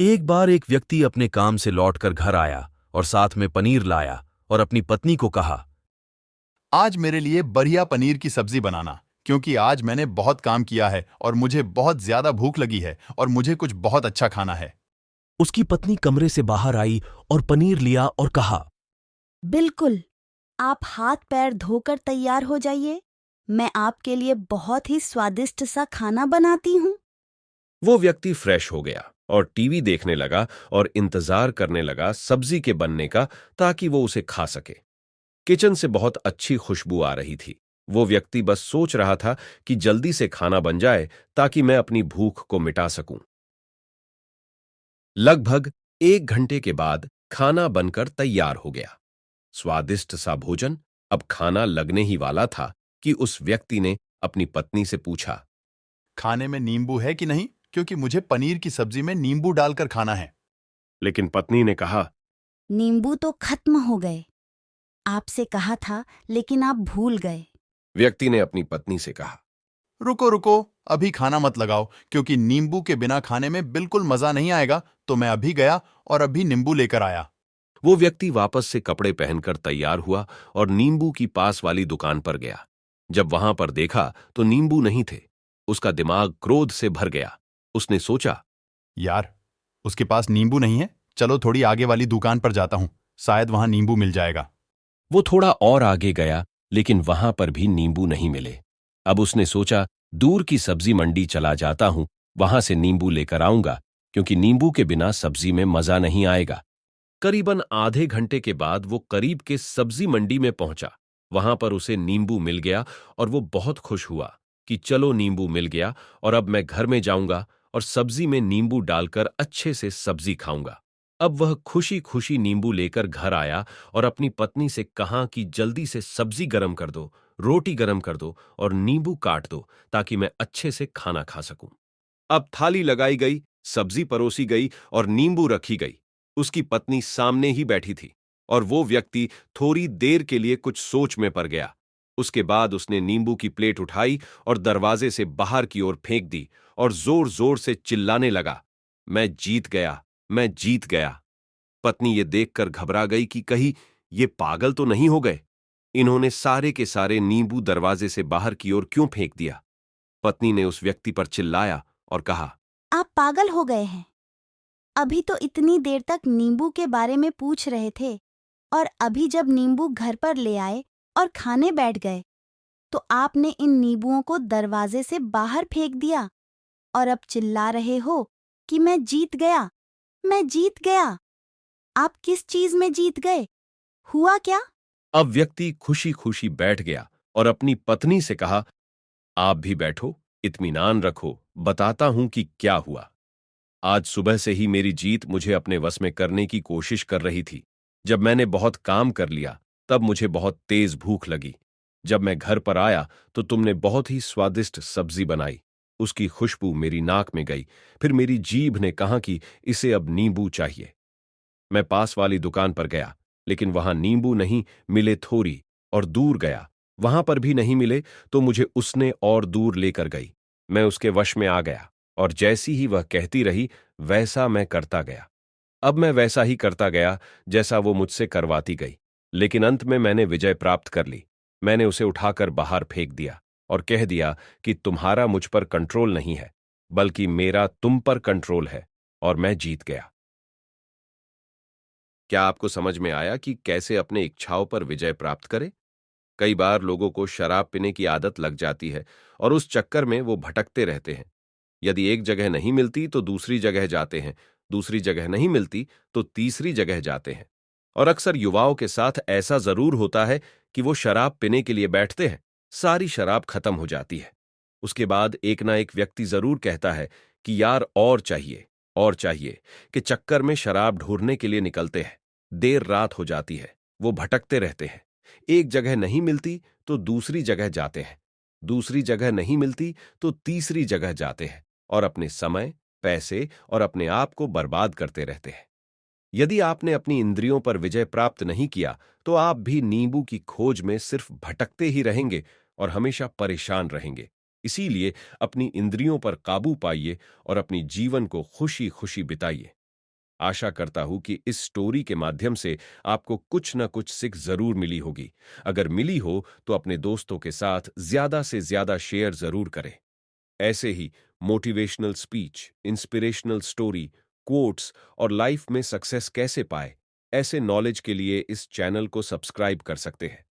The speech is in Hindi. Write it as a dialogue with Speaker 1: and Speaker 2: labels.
Speaker 1: एक बार एक व्यक्ति अपने काम से लौटकर घर आया और साथ में पनीर लाया और अपनी पत्नी को कहा,
Speaker 2: आज मेरे लिए बढ़िया पनीर की सब्जी बनाना, क्योंकि आज मैंने बहुत काम किया है और मुझे बहुत ज्यादा भूख लगी है और मुझे कुछ बहुत अच्छा खाना है।
Speaker 1: उसकी पत्नी कमरे से बाहर आई और पनीर लिया और कहा,
Speaker 3: बिल्कुल, आप हाथ पैर धोकर तैयार हो जाइए। मैं आपके लिए बहुत ही स्वादिष्ट सा खाना बनाती हूँ।
Speaker 4: वो व्यक्ति फ्रेश हो गया और टीवी देखने लगा और इंतजार करने लगा सब्जी के बनने का, ताकि वो उसे खा सके। किचन से बहुत अच्छी खुशबू आ रही थी। वो व्यक्ति बस सोच रहा था कि जल्दी से खाना बन जाए ताकि मैं अपनी भूख को मिटा सकूं। लगभग 1 घंटे के बाद खाना बनकर तैयार हो गया। स्वादिष्ट सा भोजन अब खाना लगने ही वाला था कि उस व्यक्ति ने अपनी पत्नी से पूछा,
Speaker 2: खाने में नींबू है कि नहीं, क्योंकि मुझे पनीर की सब्जी में नींबू डालकर खाना है।
Speaker 4: लेकिन पत्नी ने कहा,
Speaker 3: नींबू तो खत्म हो गए। आपसे कहा था, लेकिन आप भूल गए।
Speaker 4: व्यक्ति ने अपनी पत्नी से कहा,
Speaker 2: रुको रुको, अभी खाना मत लगाओ, क्योंकि नींबू के बिना खाने में बिल्कुल मजा नहीं आएगा। तो मैं अभी गया और अभी नींबू लेकर आया।
Speaker 4: वो व्यक्ति वापस से कपड़े पहनकर तैयार हुआ और नींबू की पास वाली दुकान पर गया। जब वहां पर देखा तो नींबू नहीं थे। उसका दिमाग क्रोध से भर गया। उसने सोचा,
Speaker 2: यार, उसके पास नींबू नहीं है। चलो थोड़ी आगे वाली दुकान पर जाता हूँ, शायद वहां नींबू मिल जाएगा।
Speaker 4: वो थोड़ा और आगे गया, लेकिन वहां पर भी नींबू नहीं मिले। अब उसने सोचा, दूर की सब्जी मंडी चला जाता हूं, वहां से नींबू लेकर आऊंगा, क्योंकि नींबू के बिना सब्जी में मजा नहीं आएगा। करीबन आधे घंटे के बाद वो करीब के सब्जी मंडी में पहुंचा। वहां पर उसे नींबू मिल गया और वो बहुत खुश हुआ कि चलो नींबू मिल गया और अब मैं घर में जाऊंगा और सब्जी में नींबू डालकर अच्छे से सब्जी खाऊंगा। अब वह खुशी खुशी नींबू लेकर घर आया और अपनी पत्नी से कहा कि जल्दी से सब्जी गरम कर दो, रोटी गरम कर दो और नींबू काट दो, ताकि मैं अच्छे से खाना खा सकूं। अब थाली लगाई गई, सब्जी परोसी गई और नींबू रखी गई। उसकी पत्नी सामने ही बैठी थी और वो व्यक्ति थोड़ी देर के लिए कुछ सोच में पड़ गया। उसके बाद उसने नींबू की प्लेट उठाई और दरवाजे से बाहर की ओर फेंक दी और जोर जोर से चिल्लाने लगा, मैं जीत गया, मैं जीत गया। पत्नी ये देखकर घबरा गई कि कहीं ये पागल तो नहीं हो गए। इन्होंने सारे के सारे नींबू दरवाजे से बाहर की ओर क्यों फेंक दिया? पत्नी ने उस व्यक्ति पर चिल्लाया और कहा,
Speaker 3: आप पागल हो गए हैं। अभी तो इतनी देर तक नींबू के बारे में पूछ रहे थे, और अभी जब नींबू घर पर ले आए और खाने बैठ गए, तो आपने इन नींबुओं को दरवाजे से बाहर फेंक दिया और अब चिल्ला रहे हो कि मैं जीत गया, मैं जीत गया। आप किस चीज में जीत गए? हुआ क्या?
Speaker 4: अब व्यक्ति खुशी खुशी बैठ गया और अपनी पत्नी से कहा, आप भी बैठो, इत्मीनान रखो, बताता हूं कि क्या हुआ। आज सुबह से ही मेरी जीत मुझे अपने वश में करने की कोशिश कर रही थी। जब मैंने बहुत काम कर लिया, तब मुझे बहुत तेज भूख लगी। जब मैं घर पर आया तो तुमने बहुत ही स्वादिष्ट सब्जी बनाई। उसकी खुशबू मेरी नाक में गई। फिर मेरी जीभ ने कहा कि इसे अब नींबू चाहिए। मैं पास वाली दुकान पर गया, लेकिन वहां नींबू नहीं मिले। थोड़ी और दूर गया, वहां पर भी नहीं मिले। तो मुझे उसने और दूर लेकर गई। मैं उसके वश में आ गया और जैसी ही वह कहती रही, वैसा मैं करता गया। अब मैं वैसा ही करता गया जैसा वो मुझसे करवाती गई, लेकिन अंत में मैंने विजय प्राप्त कर ली। मैंने उसे उठाकर बाहर फेंक दिया और कह दिया कि तुम्हारा मुझ पर कंट्रोल नहीं है, बल्कि मेरा तुम पर कंट्रोल है, और मैं जीत गया। क्या आपको समझ में आया कि कैसे अपने इच्छाओं पर विजय प्राप्त करें? कई बार लोगों को शराब पीने की आदत लग जाती है और उस चक्कर में वो भटकते रहते हैं। यदि एक जगह नहीं मिलती तो दूसरी जगह जाते हैं, दूसरी जगह नहीं मिलती तो तीसरी जगह जाते हैं। और अक्सर युवाओं के साथ ऐसा जरूर होता है कि वो शराब पीने के लिए बैठते हैं, सारी शराब खत्म हो जाती है। उसके बाद एक ना एक व्यक्ति जरूर कहता है कि यार और चाहिए, कि चक्कर में शराब ढूंढने के लिए निकलते हैं। देर रात हो जाती है, वो भटकते रहते हैं। एक जगह नहीं मिलती तो दूसरी जगह जाते हैं, दूसरी जगह नहीं मिलती तो तीसरी जगह जाते हैं, और अपने समय, पैसे और अपने आप को बर्बाद करते रहते हैं। यदि आपने अपनी इंद्रियों पर विजय प्राप्त नहीं किया तो आप भी नींबू की खोज में सिर्फ भटकते ही रहेंगे और हमेशा परेशान रहेंगे। इसीलिए अपनी इंद्रियों पर काबू पाइए और अपनी जीवन को खुशी खुशी बिताइए। आशा करता हूं कि इस स्टोरी के माध्यम से आपको कुछ न कुछ सीख जरूर मिली होगी। अगर मिली हो तो अपने दोस्तों के साथ ज्यादा से ज्यादा शेयर जरूर करें। ऐसे ही motivational speech, inspirational story, quotes और लाइफ में सक्सेस कैसे पाए, ऐसे नॉलेज के लिए इस चैनल को सब्सक्राइब कर सकते हैं।